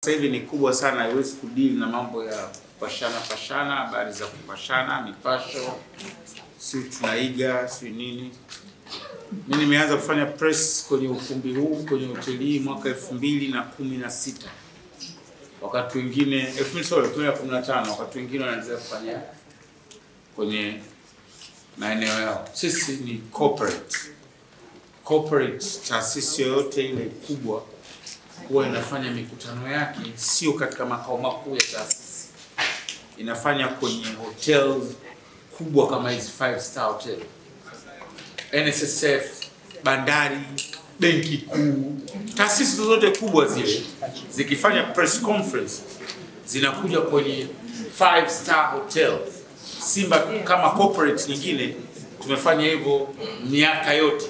Sasa hivi ni kubwa sana, haiwezi kudeal na mambo ya kupashana, habari za kupashana, mipasho, si tunaiga, si nini. Mimi nimeanza kufanya press kwenye ukumbi huu, kwenye hoteli hii mwaka 2016. Wakati wengine 2015, wakati wengine wanaanza kufanya kwenye maeneo yao. Sisi ni corporate taasisi yoyote ile kubwa huwa inafanya mikutano yake sio katika makao makuu ya taasisi, inafanya kwenye hotels kubwa kama hizi 5-star hotel, NSSF, bandari, benki kuu, taasisi zote kubwa zile zikifanya press conference zinakuja kwenye 5-star hotel. Simba kama corporate nyingine tumefanya hivyo miaka yote.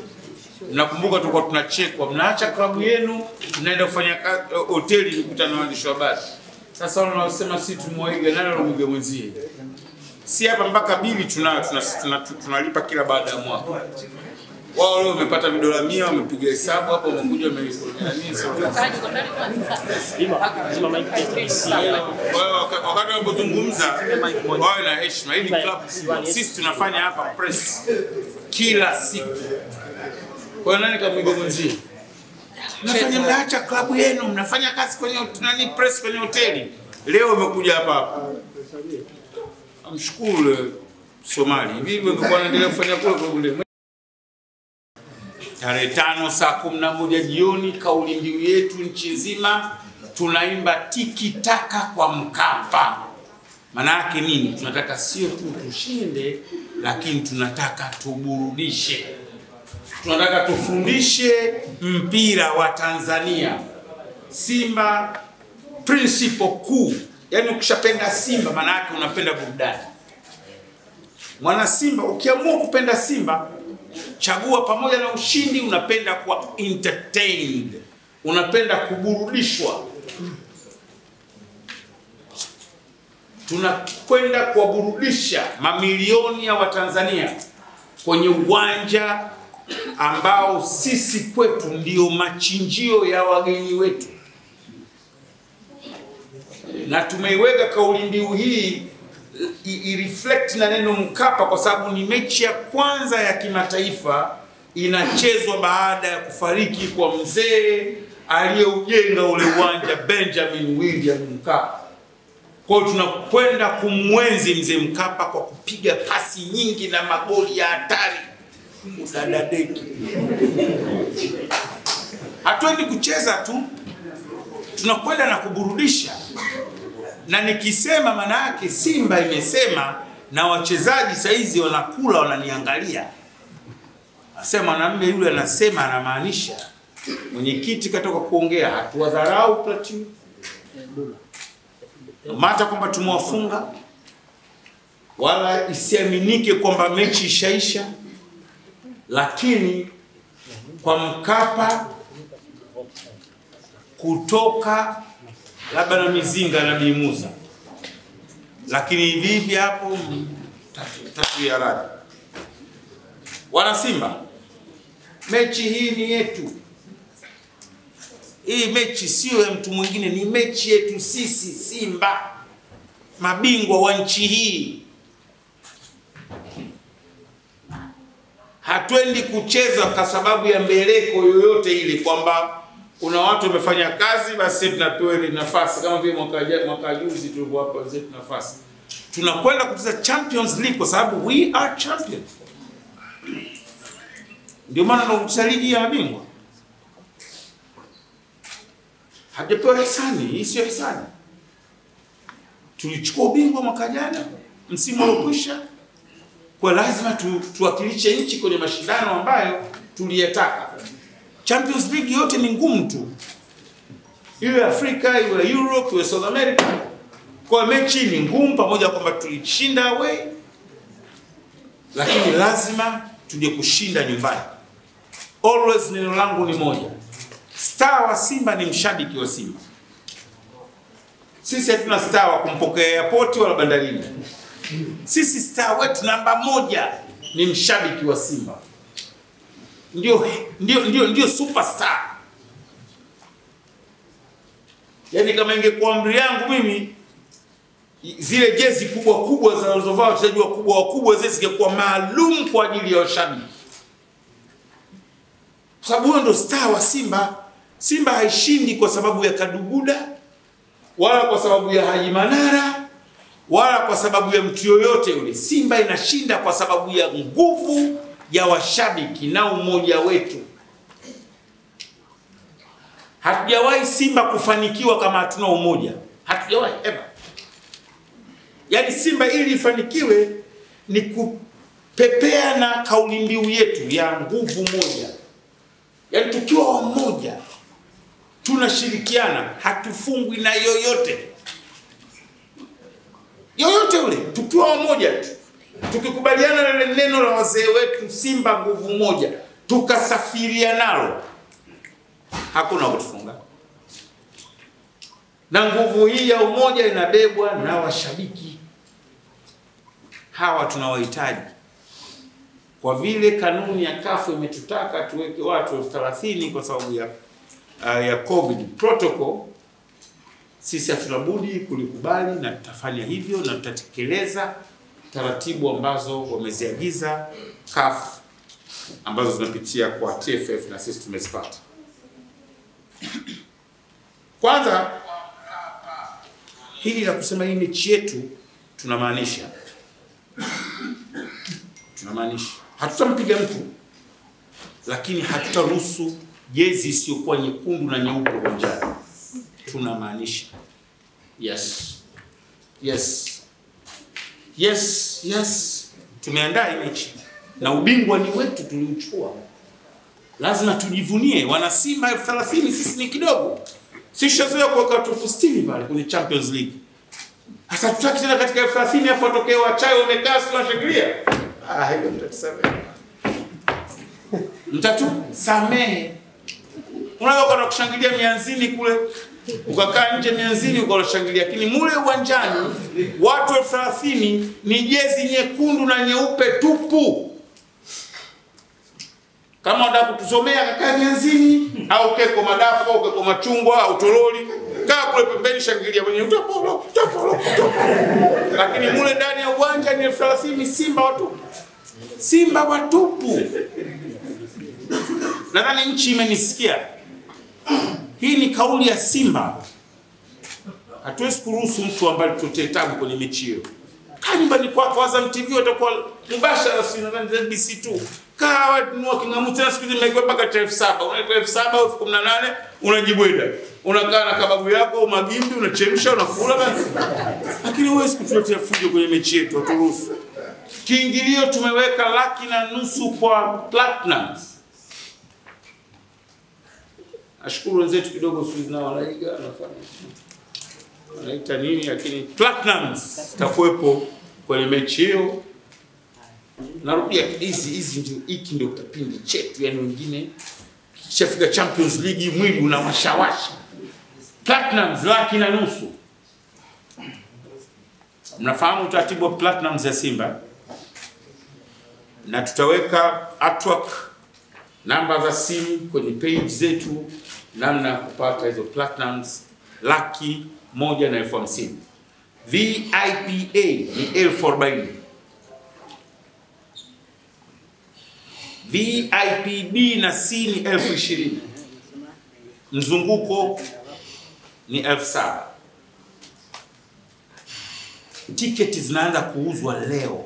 Nakumbuka tulikuwa tunachekwa, mnaacha klabu yenu mnaenda kufanya hoteli mikutano na waandishi wa habari. Sasa wanaosema si tumwaiga nani anamwiga mwenzie. Si hapa mpaka bili tunalipa kila baada ya mwaka. Wao leo wamepata vidola 100, wamepiga hesabu hapo, wamekuja wakati wanapozungumza wao na heshima. Hii club sisi tunafanya hapa press kila siku. Kwa nani kamwiga mwenzie? Mnaacha klabu yenu, mnafanya kazi kwenye press kwenye hoteli. Leo umekuja hapa. Amshukuru Somali. Hivi ungekuwa unaendelea kufanya kule. Tarehe 5 saa 11 jioni, kauli mbiu yetu nchi nzima tunaimba tiki taka kwa Mkapa. Maana yake nini? Tunataka sio tu tushinde, lakini tunataka tuburudishe. Tunataka tufundishe mpira wa Tanzania. Simba principle kuu, yani ukishapenda Simba maana yake unapenda burudani. Mwana Simba ukiamua kupenda Simba, chagua pamoja na ushindi unapenda kuwa entertained, unapenda kuburudishwa. Tunakwenda kuwaburudisha mamilioni ya Watanzania kwenye uwanja ambao sisi kwetu ndio machinjio ya wageni wetu. Na tumeiweka kauli mbiu hii i-reflect na neno Mkapa kwa sababu ni mechi ya kwanza ya kimataifa inachezwa baada ya kufariki kwa mzee aliyeujenga ule uwanja, Benjamin William Mkapa. Kwa hiyo tunakwenda kumwenzi mzee Mkapa kwa kupiga pasi nyingi na magoli ya hatari. Udadadeki. Hatuendi kucheza tu, tunakwenda na kuburudisha. Na nikisema maana yake Simba imesema, na wachezaji saizi wanakula wananiangalia. Asema mwanamume yule anasema anamaanisha. Mwenyekiti katoka kuongea, hatuwadharau Platinum. Mata kwamba tumewafunga, wala isiaminike kwamba mechi ishaisha. Lakini kwa Mkapa kutoka labda na mizinga na bimuza, lakini vipi hapo tatu ya radi. Wana Simba, mechi hii ni yetu. Hii mechi sio ya mtu mwingine, ni mechi yetu sisi Simba, mabingwa wa nchi hii. Hatuendi kucheza kwa sababu ya mbeleko yoyote ile kwamba kuna watu wamefanya kazi basi tunapewa ile nafasi, kama vile mwaka juzi tulikuwa hapa zetu nafasi. Tunakwenda kucheza Champions League kwa sababu we are champions. Ndio maana tunacheza ligi ya mabingwa. Hajapewa hisani, hii sio hisani. Tulichukua ubingwa mwaka jana, msimu uliokwisha. Kwa lazima tuwakilishe nchi kwenye mashindano ambayo tuliyataka. Champions League yote ni ngumu tu. Iwe Afrika, iwe Europe, iwe South America. Kwa mechi ni ngumu pamoja kwamba tulishinda away. Lakini lazima tuje kushinda nyumbani. Always neno langu ni moja. Star wa Simba ni mshabiki wa Simba. Sisi hatuna star wa kumpokea airport wala bandarini. Sisi star wetu namba 1 ni mshabiki wa Simba. Ndio superstar. Yaani kama ingekuwa amri yangu mimi, zile jezi kubwa kubwa zinazovaa wachezaji wakubwa zile zingekuwa maalum kwa ajili ya washabiki. Kwa sababu huyo ndo star wa Simba. Simba haishindi kwa sababu ya Kaduguda, wala kwa sababu ya Haji Manara, wala kwa sababu ya mtu yoyote yule. Simba inashinda kwa sababu ya nguvu ya washabiki na umoja wetu. Hatujawahi Simba kufanikiwa kama hatuna umoja. Hatujawahi ever. Yaani Simba ili ifanikiwe ni kupepea na kauli mbiu yetu ya nguvu moja. Yaani tukiwa wamoja, tunashirikiana, hatufungwi na yoyote. Yoyote ule, tukiwa wamoja tu. Tukikubaliana na neno la wazee wetu Simba nguvu moja, tukasafiria nalo, hakuna kutufunga. Na nguvu hii ya umoja inabebwa na washabiki. Hawa tunawahitaji. Kwa vile kanuni ya CAF imetutaka tuweke watu 30 kwa sababu ya COVID protocol, sisi hatuna budi kulikubali na tutafanya hivyo na tutatekeleza taratibu ambazo wameziagiza CAF ambazo zinapitia kwa TFF na sisi tumezipata. Kwanza hili la kusema hii mechi yetu tunamaanisha hatutampiga mtu, lakini hatutaruhusu jezi isiyokuwa nyekundu na nyeupe uwanjani. Tunamaanisha yes, tumeandaa mechi na ubingwa ni wetu, tuliuchukua. Lazima tujivunie. Wana Simba 30 sisi ni kidogo. Sisi shazoea kuweka watu 60 pale kwenye Champions League. Sasa tutaki tena katika 30 afu atokee wachawi wamekaa sio washangilia. Hiyo mtatusamehe. Unaweza kwenda kushangilia mianzini kule, ukakaa nje mianzini ukashangilia, lakini mule uwanjani watu 30 ni jezi nyekundu na nyeupe tupu. Kama unataka kutusomea kakaa mianzini au keko madafu au keko machungwa au toroli, kaa kule pembeni shangilia mwenye utapolo. Lakini mule ndani ya uwanja ni 30 Simba watupu. Nadhani nchi imenisikia. Hii ni kauli ya Simba. Hatuwezi kuruhusu mtu ambaye tutoe tabu kwenye mechi hiyo. Kaa nyumbani kwako, Azam TV watakuwa mubashara, si nadhani ZBC tu. Kaa watu kingamu tena siku hizi mmekuwa mpaka 7,000. Unalipa 7,000 au 18,000 unajibweda. Unakaa na kababu yako au magimbi unachemsha unakula basi. Lakini huwezi kutuletea fujo kwenye mechi yetu, haturuhusu. Kiingilio tumeweka 1,500,000 kwa Platinum. Ashukuru wenzetu kidogo sisi na wanaiga anafanya. Wanaita nini, lakini Platinum takuwepo kwenye mechi hiyo. Narudia hizi ndio, hiki ndio kipindi chetu, yani wengine kishafika Champions League mwili unawashawasha. Platinum 1,500,000. Mnafahamu utaratibu wa Platinum za Simba? Na tutaweka artwork, namba za simu kwenye page zetu, namna ya kupata hizo Platinums 1,150,000. VIPA ni 40,000. VIPB na C ni 20,000. Mzunguko ni 7,000. Tiketi zinaanza kuuzwa leo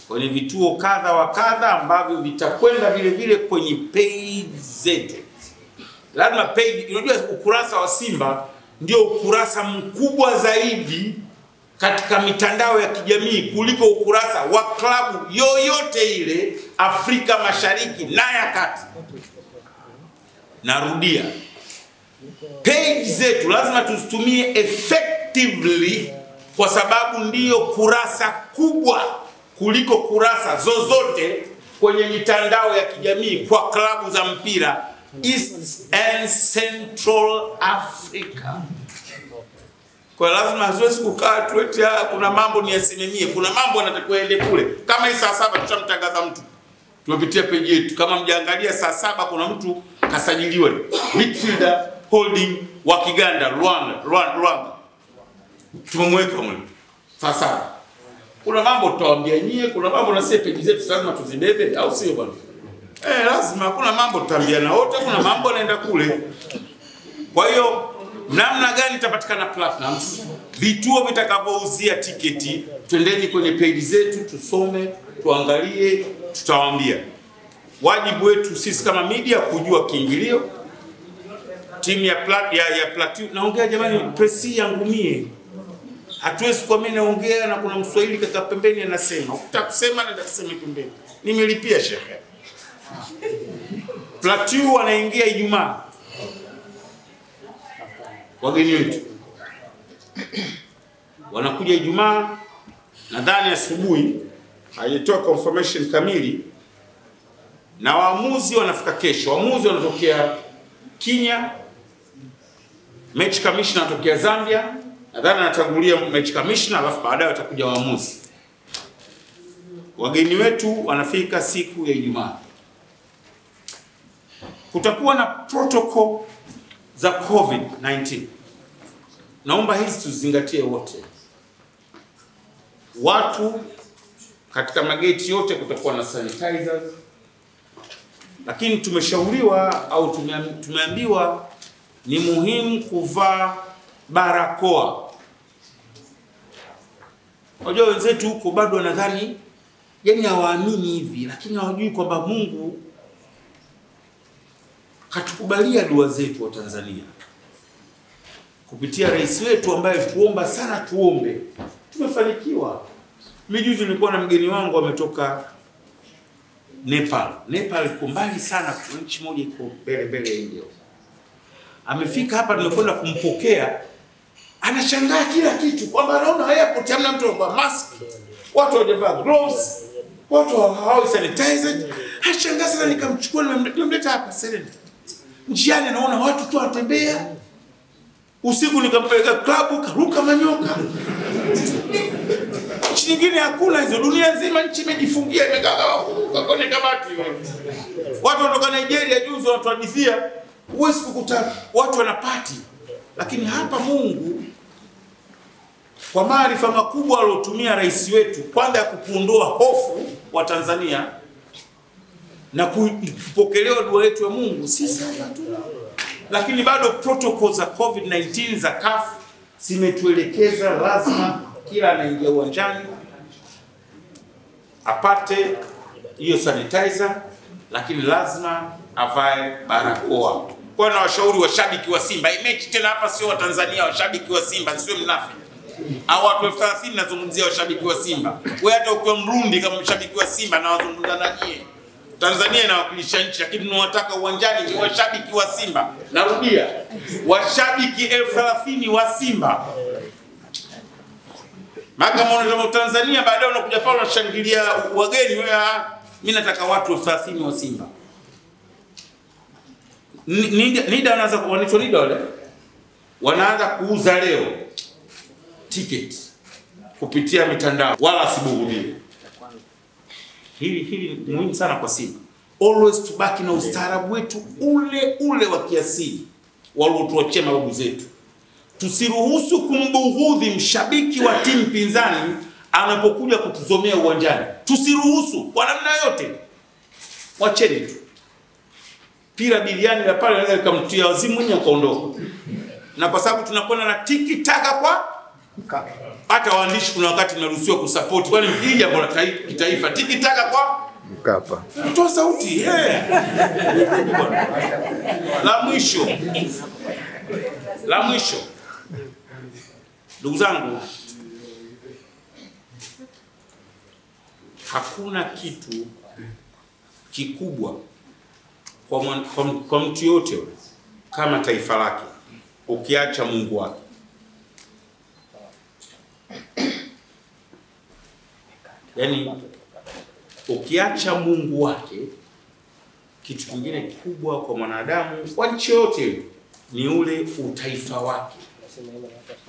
kwenye vituo kadha wa kadha ambavyo vitakwenda vile vile kwenye page zetu. Lazima page, unajua ukurasa wa Simba ndio ukurasa mkubwa zaidi katika mitandao ya kijamii kuliko ukurasa wa klabu yoyote ile Afrika Mashariki na ya Kati. Narudia, page zetu lazima tuzitumie effectively kwa sababu ndiyo kurasa kubwa kuliko kurasa zozote kwenye mitandao ya kijamii kwa klabu za mpira East and Central Africa. Kwa lazima hatuwezi kukaa tuwete kuna mambo ni yasimamie, kuna mambo yanatakiwa ende kule. Kama hii saa 7 tutamtangaza mtu, tumepitia page yetu. Kama mjaangalia saa 7 kuna mtu kasajiliwa midfielder Holding wa Kiganda, Rwanda. Tumemweka mwe. Sasa kuna mambo tutawaambia nyie, kuna mambo na sisi peji zetu lazima tuzibebe, au sio bwana? Lazima kuna mambo tutaambiana wote, kuna mambo yanaenda kule. Kwa hiyo namna gani itapatikana Platinum? Vituo vitakavyouzia tiketi, twendeni kwenye peji zetu tusome, tuangalie, tutawaambia. Wajibu wetu sisi kama media kujua kiingilio. Timu ya Platinum, naongea jamani, presi yangu mie. Hatuwezi kwa mimi naongea na kuna Mswahili kaka pembeni anasema, ukitaka kusema na kusema pembeni. Nimelipia shekhe. Platinum wanaingia Ijumaa. Wageni wetu wanakuja Ijumaa, nadhani asubuhi, haijatoa confirmation kamili, na waamuzi wanafika kesho. Waamuzi wanatokea Kenya, match commissioner anatokea Zambia, nadhani anatangulia match commissioner alafu baadaye watakuja waamuzi. Wageni wetu wanafika siku ya Ijumaa. Kutakuwa na protocol za COVID-19. Naomba hizi tuzingatie wote. Watu katika mageti yote kutakuwa na sanitizers. Lakini tumeshauriwa au tumeambiwa ni muhimu kuvaa barakoa. Wajua wenzetu huko bado wanadhani, yani hawaamini hivi, lakini hawajui kwamba Mungu katukubalia dua zetu wa Tanzania. Kupitia rais wetu ambaye tuomba sana tuombe, tumefanikiwa. Mimi juzi nilikuwa na mgeni wangu ametoka Nepal. Nepal iko mbali sana, kuna nchi moja iko mbele India. Amefika hapa, tumekwenda kumpokea, anashangaa kila kitu, kwamba anaona airport hamna mtu amevaa mask, watu hawajavaa gloves, watu hawao sanitizer. Anashangaa sana, nikamchukua nimemleta hapa Serena. Njiani anaona watu tu wanatembea. Usiku nikampeleka klabu, karuka manyoka. Nchi nyingine hakuna hizo, dunia nzima nchi imejifungia, imekaa kwenye kabati. Watu kutoka Nigeria juzi wanatuhadithia, huwezi kukuta watu wanapati. Lakini hapa Mungu kwa maarifa makubwa aliyotumia rais wetu, kwanza ya kuondoa hofu wa Tanzania na kupokelewa dua yetu ya Mungu, sisi hapa tu. Lakini bado protocol za COVID-19 za CAF zimetuelekeza lazima kila anaingia uwanjani apate hiyo sanitizer, lakini lazima avae barakoa. Kwa na washauri washabiki wa Simba, mechi tena hapa sio wa Tanzania, washabiki wa Simba sio mnafi. Au watu 30 nazungumzia washabiki wa Simba. Wewe hata ukiwa Mrundi kama mshabiki wa Simba na wazungumza na nyie. Tanzania inawakilisha nchi, lakini tunawataka uwanjani ni washabiki wa Simba. Narudia, washabiki 30,000 wa Simba. Maka mwana Tanzania baadaye unakuja pale unashangilia wageni, wewe mimi nataka watu 30,000 wa Simba. Nida wanaanza kuoneshwa nida wale. Wanaanza kuuza leo ticket kupitia mitandao, wala sibughudie. Hili ni muhimu sana kwa Simba. Always tubaki na ustaarabu wetu ule wa kiasili waliotuachia mababu zetu. Tusiruhusu kumbughudhi mshabiki wa timu pinzani anapokuja kutuzomea uwanjani. Tusiruhusu kwa namna yote. Wacheni tu. Pira biliani la pale anaweza kumtia wazimu mwenye akaondoka. Na kwa sababu tunakwenda na tiki taka kwa hata waandishi kuna wakati tunaruhusiwa kusupport, kwani hii jambo la kitaifa tiki taka kwa Mkapa. Toa sauti. La mwisho. Ndugu zangu, hakuna kitu kikubwa kwa mtu yote kama taifa lake ukiacha Mungu wake. Yaani ukiacha Mungu wake, kitu kingine kikubwa kwa mwanadamu kwa nchi yote ni ule utaifa wake.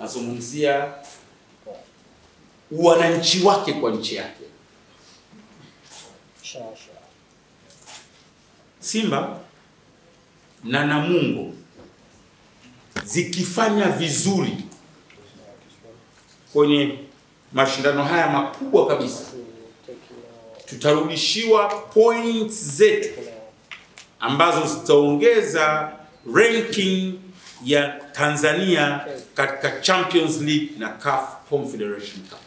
Nazungumzia wananchi wake kwa nchi yake. Simba na Namungo zikifanya vizuri kwenye mashindano haya makubwa kabisa, tutarudishiwa points zetu ambazo zitaongeza ranking ya Tanzania katika Champions League na CAF Confederation Cup.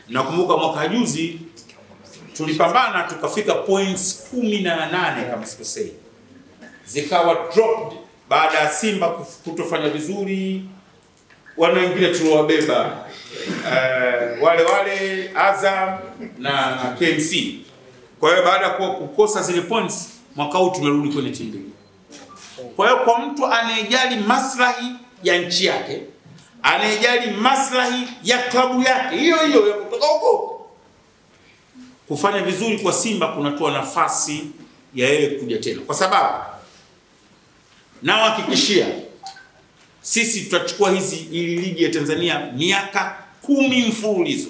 Nakumbuka mwaka juzi tulipambana tukafika points 18 kama sikosei, zikawa dropped baada ya Simba kutofanya vizuri. Wana wengine tuliwabeba wale Azam na KMC. Kwa hiyo baada ya kukosa zile points, mwaka huu tumerudi kwenye timu mbili. Kwa hiyo kwa mtu anayejali maslahi ya nchi yake, anayejali maslahi ya klabu yake hiyo ya kutoka huko, kufanya vizuri kwa Simba kunatoa nafasi ya yeye kuja tena, kwa sababu nawahakikishia sisi tutachukua hii ligi ya Tanzania miaka 10 mfululizo.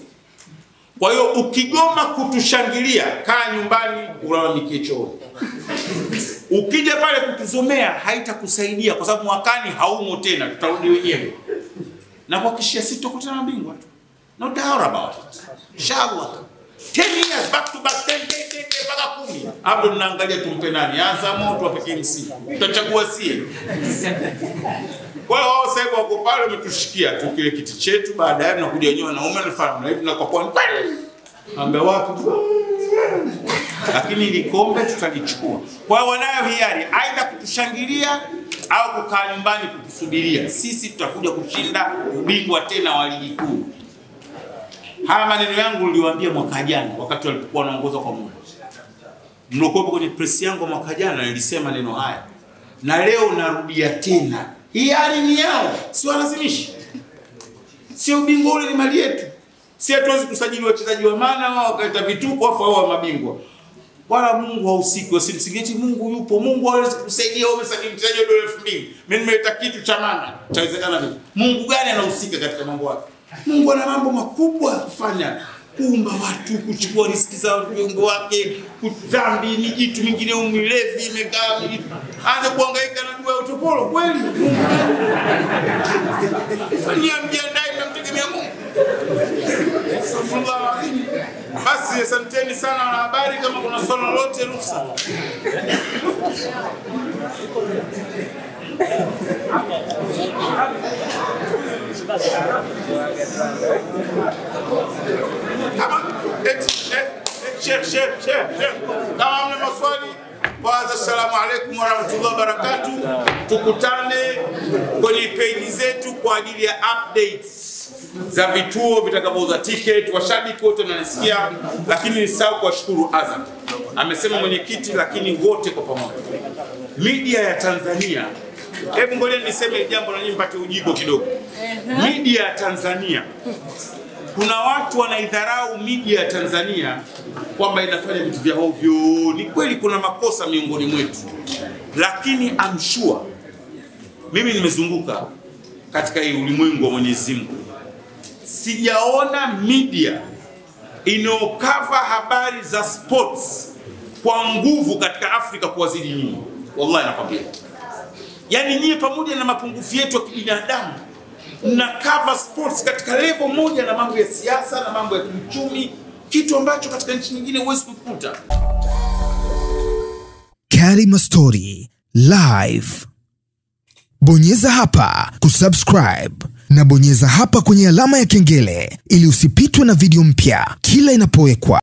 Kwa hiyo ukigoma kutushangilia, kaa nyumbani ulalamike chooni. Ukija pale kutuzomea haitakusaidia, kwa sababu mwakani haumo tena, tutarudi wenyewe. Na kuhakikishia sisi tutakutana na bingwa tu. No doubt about it. Inshallah. 10 years back to back, 10 mpaka 10. Hapo tunaangalia tumpe nani, Azam au tuwape KMC. Tutachagua sie. Kwa hiyo wao sasa wako pale wametushikia tu kile kiti chetu, baadaye tunakuja wenyewe na ume na hivi na kwa ambia wapi. Lakini ile kombe tutalichukua. Kwa hiyo wanayo hiari aidha kutushangilia au kukaa nyumbani kutusubiria. Sisi tutakuja kushinda ubingwa tena wa ligi kuu. Haya maneno yangu niliwaambia mwaka jana wakati walipokuwa wanaongoza kwa muda. Mlokopo kwenye press yangu mwaka jana nilisema neno haya. Na leo narudia tena. Hiari ni yao, si walazimishi. Sio ubingwa ule ni mali yetu. Si hatuwezi kusajili wachezaji wa maana wao wakaita vituko afu wao mabingwa. Wala Mungu hausiki, usimsigeti Mungu yupo. Mungu hawezi kusaidia wewe umesajili mchezaji wa dola 2000. Mimi nimeleta kitu cha maana. Itawezekana vipi? Mungu gani anahusika katika mambo yake? Mungu ana mambo makubwa kufanya. Kuumba watu, kuchukua riziki za viungo wake, kudhambi ni kitu mingine umilevi imekaa. Anza kuhangaika na dua ya utopolo kweli? Fanyia mjiandae mnamtegemea Mungu. Basi asanteni sana na habari, kama kuna swali lolote ruhusa. Kama mna maswali, kwanza assalamu alaikum wa rahmatullahi wa barakatuh. Tukutane kwenye page zetu kwa ajili ya updates za vituo vitakavyouza ticket. Washabiki wote wananisikia, lakini nisahau kuwashukuru Azam. Amesema mwenyekiti, lakini wote kwa pamoja. Media ya Tanzania, hebu ngoja niseme jambo na nyinyi mpate ujigo kidogo. Media ya Tanzania, kuna watu wanaidharau media ya Tanzania kwamba inafanya vitu vya ovyo. Ni kweli kuna makosa miongoni mwetu, lakini I'm sure, mimi nimezunguka katika hii ulimwengu wa Mwenyezi Mungu, sijaona media inayokava habari za sports kwa nguvu katika Afrika kuwazidi nyinyi. Wallahi nakwambia. Yani nyinyi pamoja na mapungufu yetu ya kibinadamu na cover sports katika level moja na mambo ya siasa na mambo ya kiuchumi, kitu ambacho katika nchi nyingine huwezi kukuta. Karima Story Live. Bonyeza hapa kusubscribe na bonyeza hapa kwenye alama ya kengele ili usipitwe na video mpya kila inapowekwa.